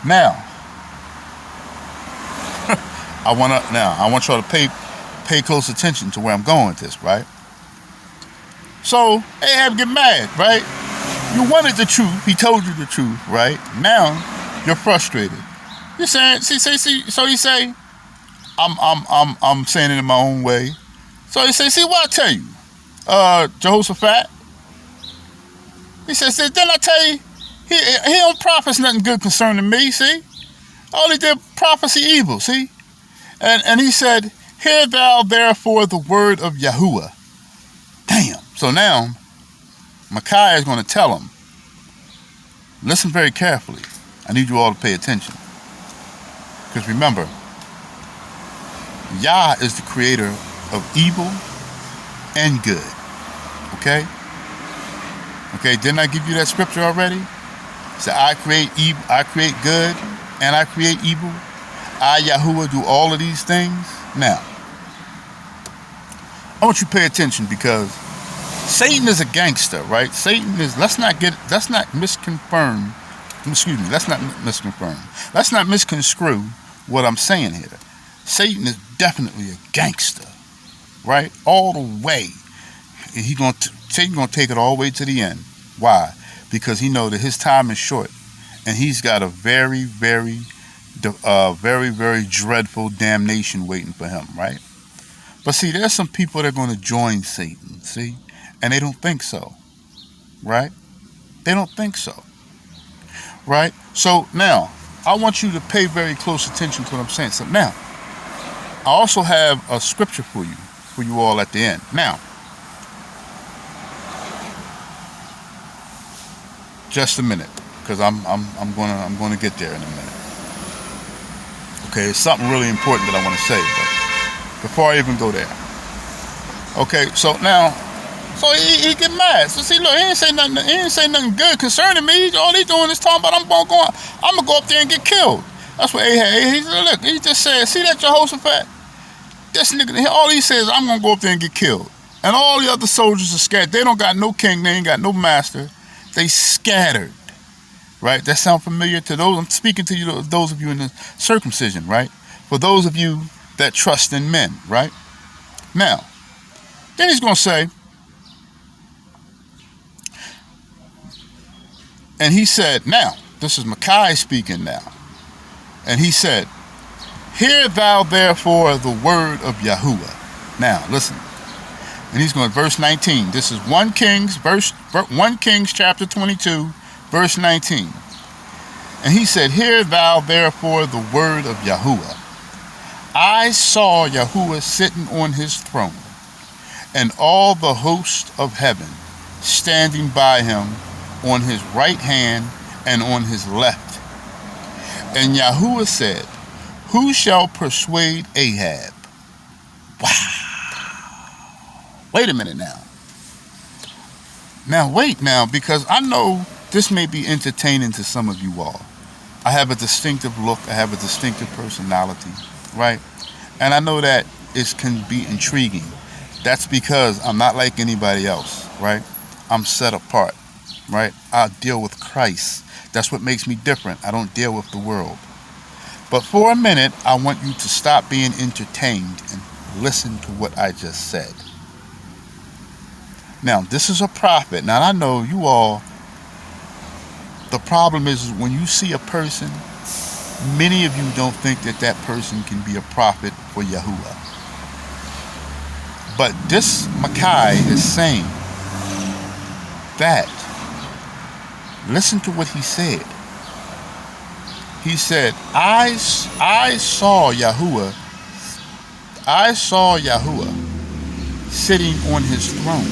Now, I want y'all to pay close attention to where I'm going with this, right? So Ahab get mad, right? You wanted the truth. He told you the truth, right? Now you're frustrated. You're saying, see. So he say, I'm saying it in my own way. So he say, see what I tell you, Jehoshaphat. He says, didn't I tell you? He don't prophesy nothing good concerning me. See, all he did prophecy evil. See, and he said, hear thou therefore the word of Yahuwah. Damn. So now Micaiah is going to tell him, listen very carefully. I need you all to pay attention. Because remember, Yah is the creator of evil and good. Okay? Okay, didn't I give you that scripture already? So I create evil, I create good, and I create evil. I, Yahuwah, do all of these things. Now, I want you to pay attention because Satan is a gangster, right? Satan is, let's not misconfirm Let's not misconstrue what I'm saying here. Satan is definitely a gangster, right? All the way. Satan's gonna take it all the way to the end. Why? Because he knows that his time is short, and he's got a very, very dreadful damnation waiting for him, right? But see, there's some people that are going to join Satan, see, and they don't think so, right? They don't think so, right? So now, I want you to pay very close attention to what I'm saying. So now, I also have a scripture for you all at the end. Now, just a minute, because I'm gonna get there in a minute. Okay, it's something really important that I want to say, but before I even go there. Okay, so now, so he get mad. So see, look, he ain't say nothing good concerning me. All he doing is talking about I'm gonna go up there and get killed. That's what Ahab. He said, look, he just said, see that Jehoshaphat? This nigga, all he says is I'm gonna go up there and get killed. And all the other soldiers are scared. They don't got no king. They ain't got no master. They scattered, right? That sound familiar to those? I'm speaking to you, those of you in the circumcision, right? For those of you that trust in men, right? Now, then he's going to say, and he said, now, this is Micaiah speaking now. And he said, hear thou therefore the word of Yahuwah. Now, listen. And he's going to verse 19. This is 1 Kings chapter 22, verse 19. And he said, hear thou therefore the word of Yahuwah. I saw Yahuwah sitting on his throne, and all the host of heaven standing by him on his right hand and on his left. And Yahuwah said, who shall persuade Ahab? Wow. Wait a minute now. Now, wait now, because I know this may be entertaining to some of you all. I have a distinctive look. I have a distinctive personality, right? And I know that it can be intriguing. That's because I'm not like anybody else, right? I'm set apart, right? I deal with Christ. That's what makes me different. I don't deal with the world. But for a minute, I want you to stop being entertained and listen to what I just said. Now, this is a prophet. Now, I know you all, the problem is when you see a person, many of you don't think that that person can be a prophet for Yahuwah. But this Micaiah is saying that, listen to what he said. He said, I saw Yahuwah sitting on his throne,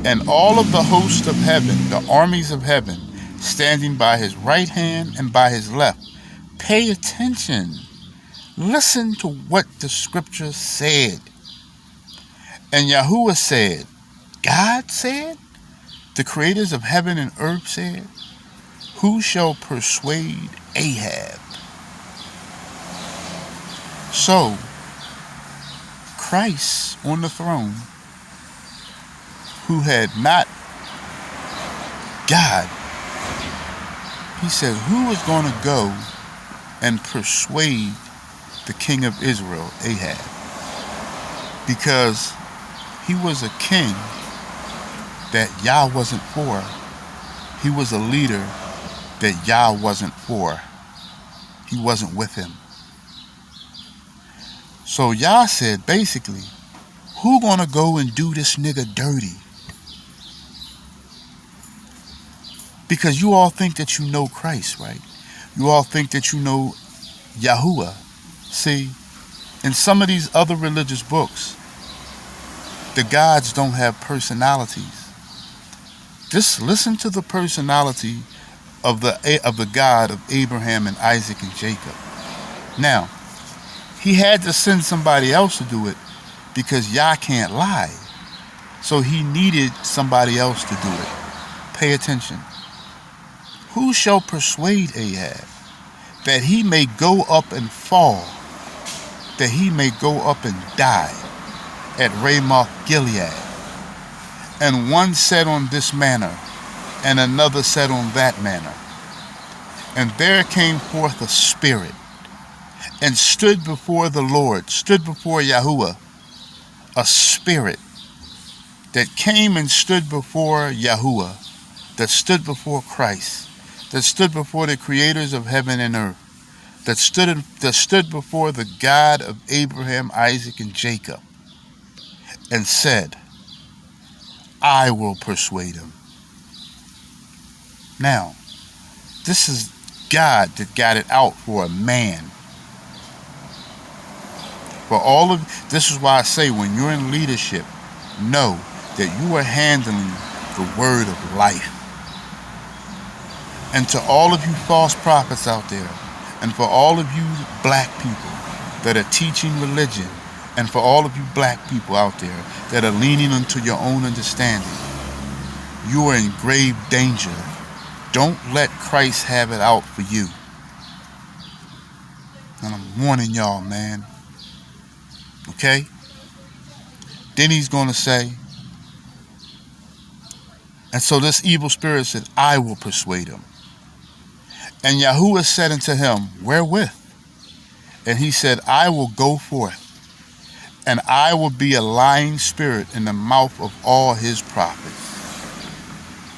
and all of the hosts of heaven, the armies of heaven, standing by his right hand and by his left. Pay attention. Listen to what the scripture said. And Yahuwah said, God said, the creators of heaven and earth said, who shall persuade Ahab? So, Christ on the throne, who had not God, He said, who is going to go and persuade the king of Israel, Ahab? Because he was a king that Yah wasn't for. He was a leader that Yah wasn't for. He wasn't with him. So Yah said, basically, who gonna go and do this nigga dirty? Because you all think that you know Christ, right? You all think that you know Yahuwah. See, in some of these other religious books, the gods don't have personalities. Just listen to the personality of the God of Abraham and Isaac and Jacob. Now, he had to send somebody else to do it because Yah can't lie. So he needed somebody else to do it. Pay attention. Who shall persuade Ahab that he may go up and fall, that he may go up and die at Ramothgilead? And one said on this manner, and another said on that manner. And there came forth a spirit, and stood before the Lord, stood before Yahuwah, a spirit that came and stood before Yahuwah, that stood before Christ, that stood before the creators of heaven and earth, that stood before the God of Abraham, Isaac, and Jacob, and said, I will persuade him. Now, this is God that got it out for a man. For all of this is why I say when you're in leadership, know that you are handling the word of life. And to all of you false prophets out there, and for all of you black people that are teaching religion, and for all of you black people out there that are leaning into your own understanding, you are in grave danger. Don't let Christ have it out for you. And I'm warning y'all, man. Okay? Then he's going to say, and so this evil spirit said, I will persuade him. And Yahuwah said unto him, wherewith? And he said, I will go forth, and I will be a lying spirit in the mouth of all his prophets.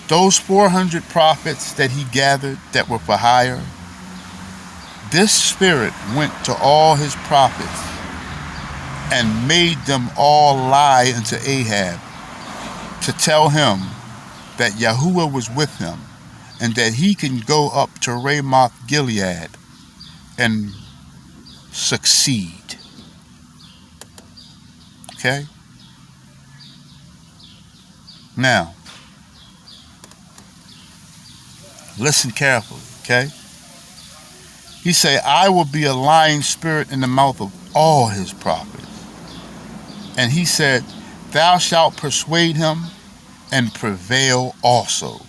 Those 400 prophets that he gathered that were for hire, this spirit went to all his prophets and made them all lie unto Ahab to tell him that Yahuwah was with him and that he can go up to Ramothgilead and succeed. Okay? Now, listen carefully, okay? He say, I will be a lying spirit in the mouth of all his prophets. And he said, thou shalt persuade him and prevail also.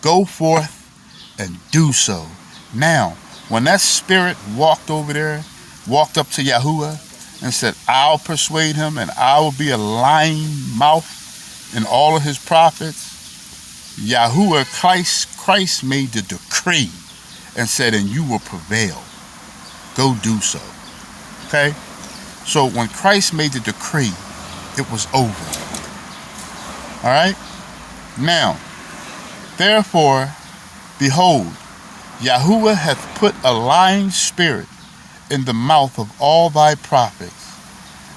Go forth and do so. Now, when that spirit walked over there, walked up to Yahuwah and said, I'll persuade him and I will be a lying mouth in all of his prophets, Yahuwah, Christ made the decree and said, and you will prevail. Go do so. Okay? So when Christ made the decree, it was over. All right? Now, therefore, behold, Yahuwah hath put a lying spirit in the mouth of all thy prophets,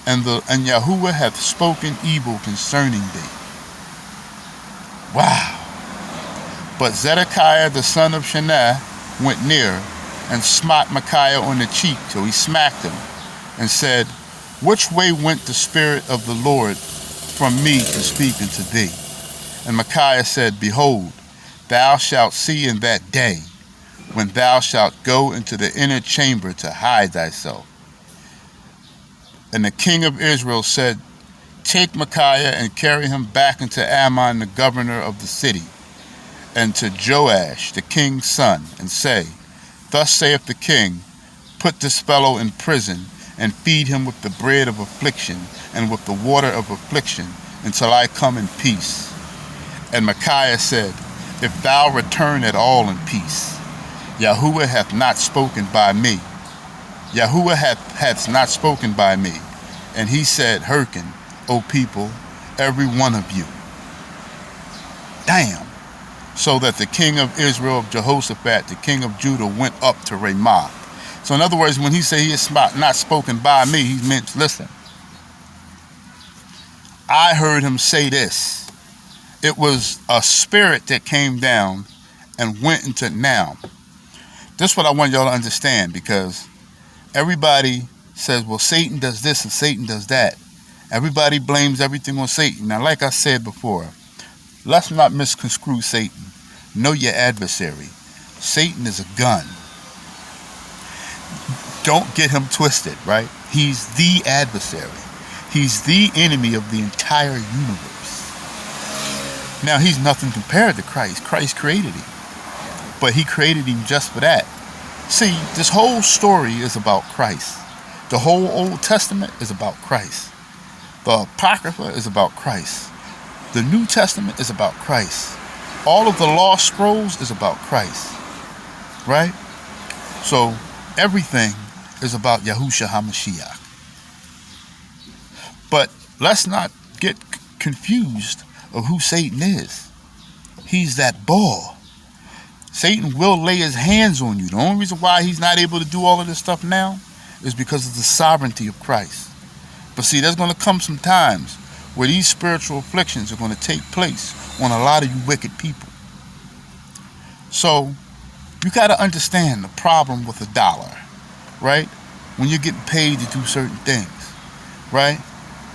and Yahuwah hath spoken evil concerning thee. Wow. But Zedekiah the son of Shannah went near and smote Micaiah on the cheek till he smacked him, and said, which way went the Spirit of the Lord from me to speak unto thee? And Micaiah said, behold, thou shalt see in that day, when thou shalt go into the inner chamber to hide thyself. And the king of Israel said, take Micaiah and carry him back unto Ammon the governor of the city, and to Joash the king's son, and say, thus saith the king, put this fellow in prison, and feed him with the bread of affliction, and with the water of affliction, until I come in peace. And Micaiah said, if thou return at all in peace, Yahuwah hath not spoken by me. Yahuwah hath not spoken by me. And he said, hearken, O people, every one of you. Damn. So that the king of Israel, of Jehoshaphat, the king of Judah, went up to Ramah. So in other words, when he said he is not spoken by me, he meant, listen, I heard him say this. It was a spirit that came down and went into now. This is what I want y'all to understand, because everybody says, well, Satan does this and Satan does that. Everybody blames everything on Satan. Now, like I said before, let's not misconstrue Satan. Know your adversary. Satan is a gun. Don't get him twisted, right? He's the adversary. He's the enemy of the entire universe. Now, he's nothing compared to Christ. Christ created him. But he created him just for that. See, this whole story is about Christ. The whole Old Testament is about Christ. The Apocrypha is about Christ. The New Testament is about Christ. All of the lost scrolls is about Christ. Right? So, everything is about Yahushua HaMashiach. But let's not get confused of who Satan is. He's that ball. Satan will lay his hands on you. The only reason why he's not able to do all of this stuff now is because of the sovereignty of Christ. But see, there's going to come some times where these spiritual afflictions are going to take place on a lot of you wicked people. So, you got to understand the problem with a dollar, right? When you're getting paid to do certain things, right?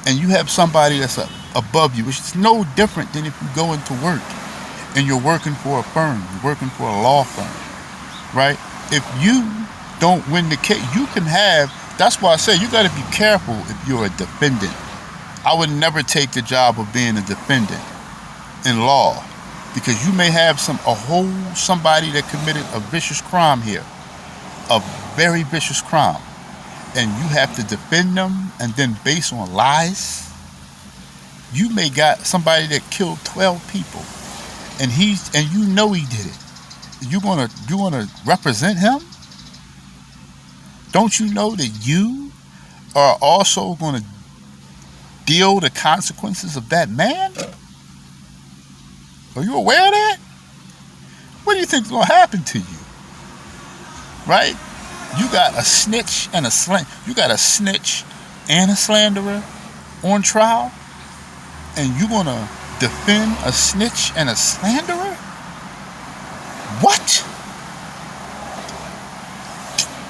And you have somebody that's above you, which is no different than if you go into work and you're working for a firm, you're working for a law firm, right? If you don't win the case, you can have, that's why I say you got to be careful if you're a defendant. I would never take the job of being a defendant in law, because you may have somebody that committed a vicious crime here, a very vicious crime, and you have to defend them, and then based on lies, you may got somebody that killed 12 people, and you know he did it. You gonna represent him? Don't you know that you are also going to deal the consequences of that man? Are you aware of that? What do you think is going to happen to you? Right? You got a snitch and a slanderer on trial, and you're going to defend a snitch and a slanderer? What?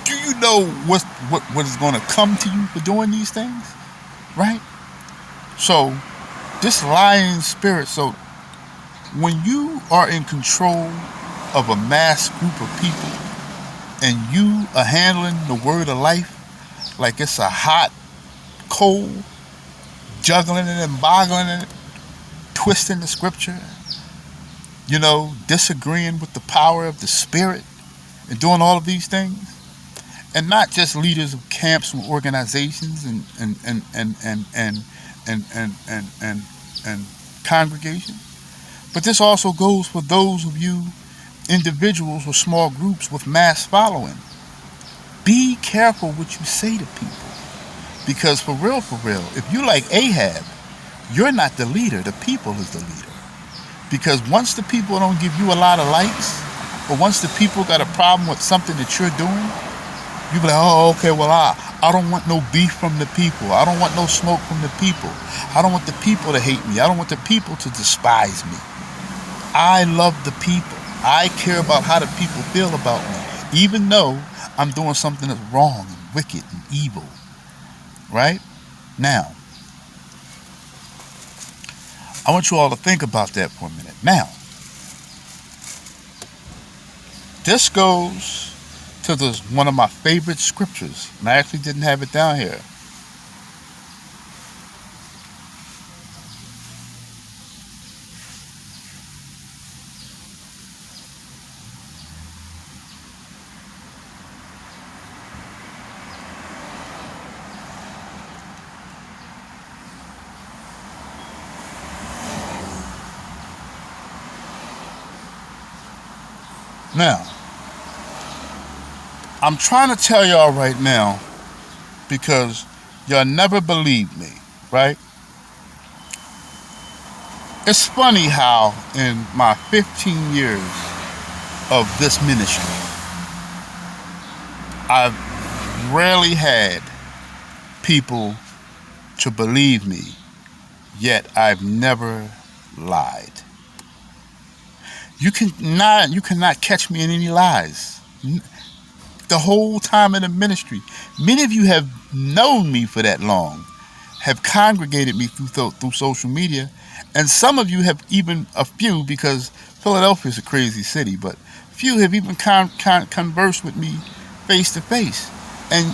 Do you know what is going to come to you for doing these things? Right? So, this lying spirit, so when you are in control of a mass group of people and you are handling the word of life like it's a hot coal, juggling it and boggling it, twisting the scripture, disagreeing with the power of the spirit and doing all of these things, and not just leaders of camps and organizations and congregations, but this also goes for those of you individuals or small groups with mass following. Be careful what you say to people, because for real, if you like Ahab, you're not the leader. The people is the leader. Because once the people don't give you a lot of likes, or once the people got a problem with something that you're doing, you be like, oh, okay, well, I don't want no beef from the people. I don't want no smoke from the people. I don't want the people to hate me. I don't want the people to despise me. I love the people. I care about how the people feel about me, even though I'm doing something that's wrong and wicked and evil. Right? Now, I want you all to think about that for a minute. Now, this goes to one of my favorite scriptures, and I actually didn't have it down here. Now, I'm trying to tell y'all right now because y'all never believed me, right? It's funny how in my 15 years of this ministry, I've rarely had people to believe me, yet I've never lied. You cannot catch me in any lies. The whole time in the ministry, many of you have known me for that long, have congregated me through social media, and some of you have even a few, because Philadelphia is a crazy city, but few have even conversed with me face to face, and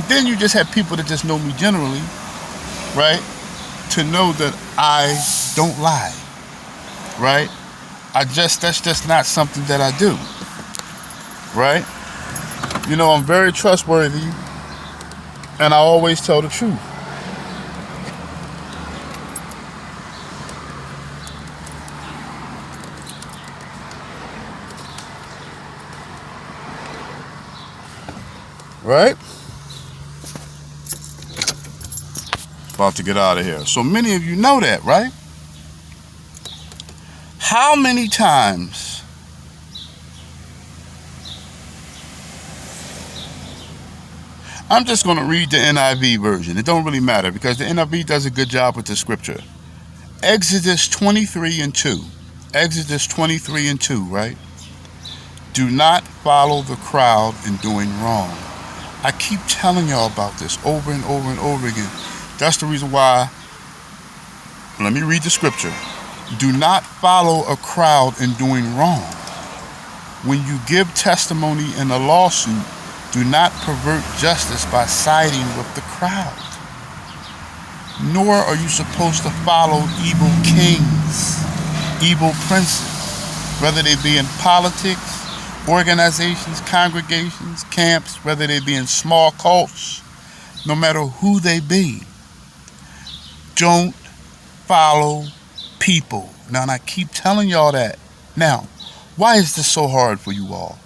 then you just have people that just know me generally, right? To know that I don't lie, right? That's just not something that I do, right? You know, I'm very trustworthy, and I always tell the truth. Right? About to get out of here. So many of you know that, right? How many times I'm just going to read the NIV version. It don't really matter because the NIV does a good job with the scripture. Exodus 23:2. Exodus 23:2, right? Do not follow the crowd in doing wrong. I keep telling y'all about this over and over and over again. That's the reason why. Let me read the scripture. Do not follow a crowd in doing wrong. When you give testimony in a lawsuit, do not pervert justice by siding with the crowd. Nor are you supposed to follow evil kings, evil princes, whether they be in politics, organizations, congregations, camps, whether they be in small cults, no matter who they be. Don't follow people. Now, and I keep telling y'all that. Now, why is this so hard for you all?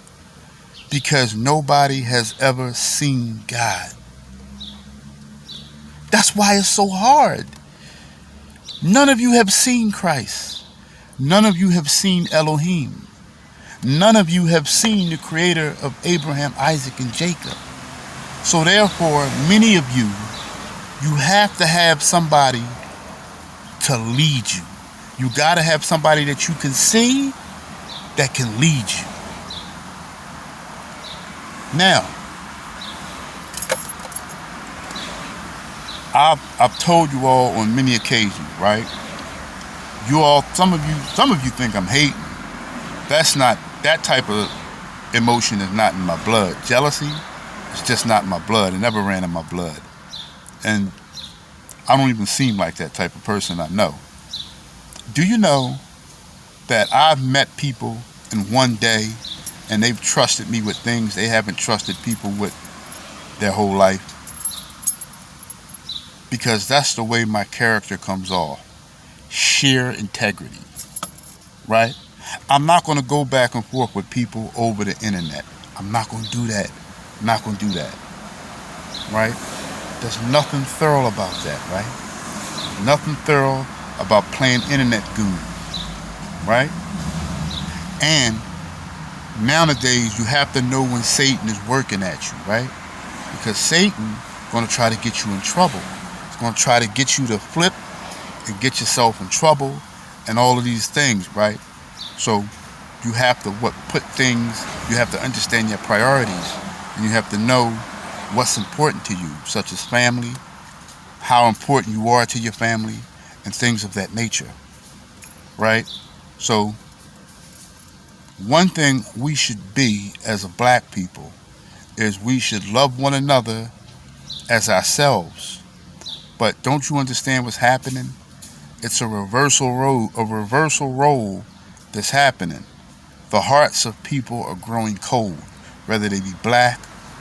Because nobody has ever seen God. That's why it's so hard. None of you have seen Christ. None of you have seen Elohim. None of you have seen the creator of Abraham, Isaac, and Jacob. So therefore, many of you have to have somebody to lead you. You got to have somebody that you can see that can lead you. Now, I've told you all on many occasions, right? Some of you think I'm hating. That's not, that type of emotion is not in my blood. Jealousy is just not in my blood. It never ran in my blood. And I don't even seem like that type of person, I know. Do you know that I've met people in one day and they've trusted me with things they haven't trusted people with their whole life? Because that's the way my character comes off. Sheer integrity, right? I'm not going to go back and forth with people over the internet. I'm not going to do that. I'm not going to do that, right? There's nothing thorough about that, right? Nothing thorough about playing internet goon, right? And nowadays, you have to know when Satan is working at you, right? Because Satan is going to try to get you in trouble. It's going to try to get you to flip and get yourself in trouble and all of these things, right? So you have to you have to understand your priorities, and you have to know what's important to you, such as family, how important you are to your family, and things of that nature, right? So one thing we should be as a black people is we should love one another as ourselves. But don't you understand what's happening? It's a reversal role that's happening. The hearts of people are growing cold, whether they be black,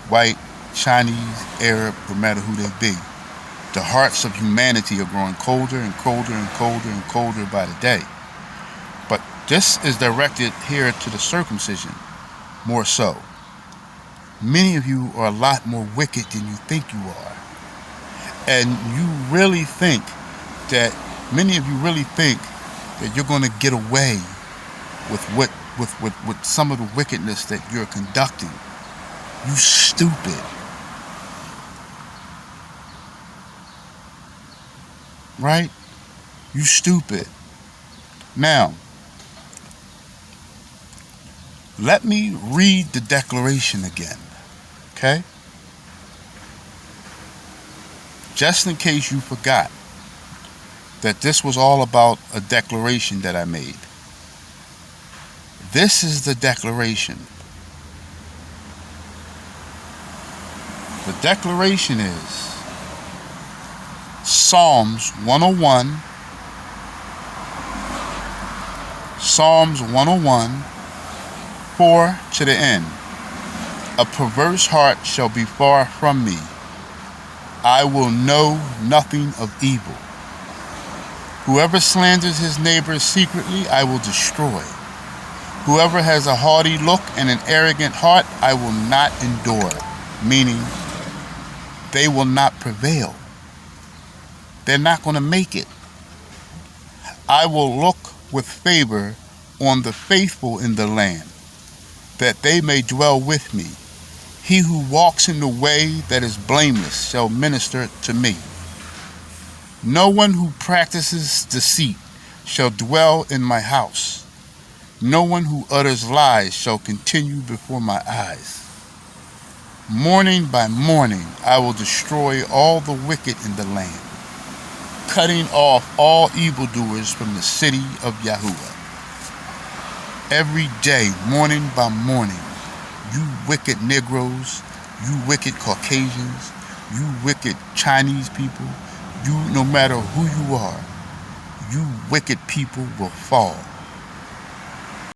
white, Chinese, Arab, no matter who they be. The hearts of humanity are growing colder and colder and colder and colder by the day. But this is directed here to the circumcision, more so. many of you are a lot more wicked than you think you are. And you really think that, many of you really think that you're going to get away with some of the wickedness that you're conducting. You stupid. Right? You stupid. Now, let me read the declaration again. Okay? Just in case you forgot that this was all about a declaration that I made. This is the declaration. The declaration is Psalms 101, Psalms 101, 4 to the end. A perverse heart shall be far from me. I will know nothing of evil. Whoever slanders his neighbor secretly, I will destroy. Whoever has a haughty look and an arrogant heart, I will not endure. Meaning, they will not prevail. They're not going to make it. I will look with favor on the faithful in the land, that they may dwell with me. He who walks in the way that is blameless shall minister to me. No one who practices deceit shall dwell in my house. No one who utters lies shall continue before my eyes. Morning by morning I will destroy all the wicked in the land, cutting off all evildoers from the city of Yahuwah. Every day, morning by morning, you wicked Negroes, you wicked Caucasians, you wicked Chinese people, you, no matter who you are, you wicked people will fall.